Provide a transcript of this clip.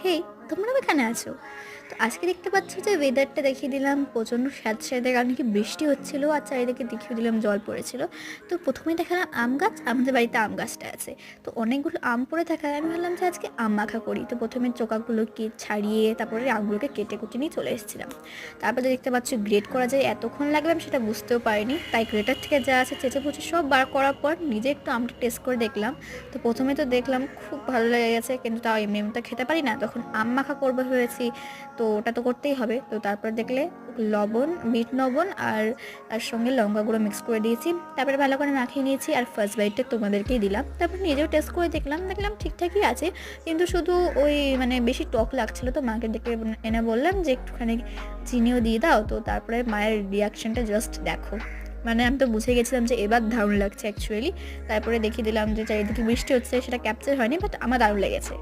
হেই, তোমরাও এখানে আছো? তো আজকে দেখতে পাচ্ছ যে ওয়েদারটা দেখিয়ে দিলাম প্রচণ্ড স্যাঁতসেঁতে, কারণ কি বৃষ্টি হচ্ছিল আর চারিদিকে দেখিয়ে দিলাম জল পড়েছিল। তো প্রথমেই দেখালাম আম গাছ, আমাদের বাড়িতে আম গাছটা আছে। তো অনেকগুলো আম পড়ে থাকায় আমি ভাবলাম যে আজকে আম মাখা করি। তো প্রথমে চোকাগুলোকে ছাড়িয়ে তারপরে আমগুলোকে কেটে কুটে নিয়ে চলে এসেছিলাম। তারপরে দেখতে পাচ্ছ গ্রেট করা যায় এতক্ষণ লাগবে আমি সেটা বুঝতেও পারিনি, তাই গ্রেটার থেকে যা আছে চেঁচে পুচে সব বার করার পর নিজে একটু আমটা টেস্ট করে দেখলাম। তো প্রথমে তো দেখলাম খুব ভালো লেগে গেছে, কিন্তু তাও এমনি এমনি তো খেতে পারি না, তখন আম মাখা করবো ভেবেছি। তো ওটা তো করতেই হবে। তো তারপর দেখলে লবণ, বিট লবণ আর তার সঙ্গে লঙ্কা গুঁড়ো মিক্স করে দিয়েছি। তারপরে ভালো করে মাখিয়ে নিয়েছি আর ফার্স্ট বাইটটা তোমাদেরকেই দিলাম। তারপর নিজেও টেস্ট করে দেখলাম ঠিকঠাকই আছে, কিন্তু শুধু ওই মানে বেশি টক লাগছিলো। তো মাকে ডেকে এনে বললাম যে একটুখানি চিনিও দিয়ে দাও। তো তারপরে মায়ের রিয়াকশানটা জাস্ট দেখো, মানে আমি তো বুঝে গেছিলাম যে এবার দারুণ লাগছে অ্যাকচুয়ালি। তারপরে দেখিয়ে দিলাম যে চারিদিকে বৃষ্টি হচ্ছে, সেটা ক্যাপচার হয়নি, বাট আমার দারুণ লেগেছে।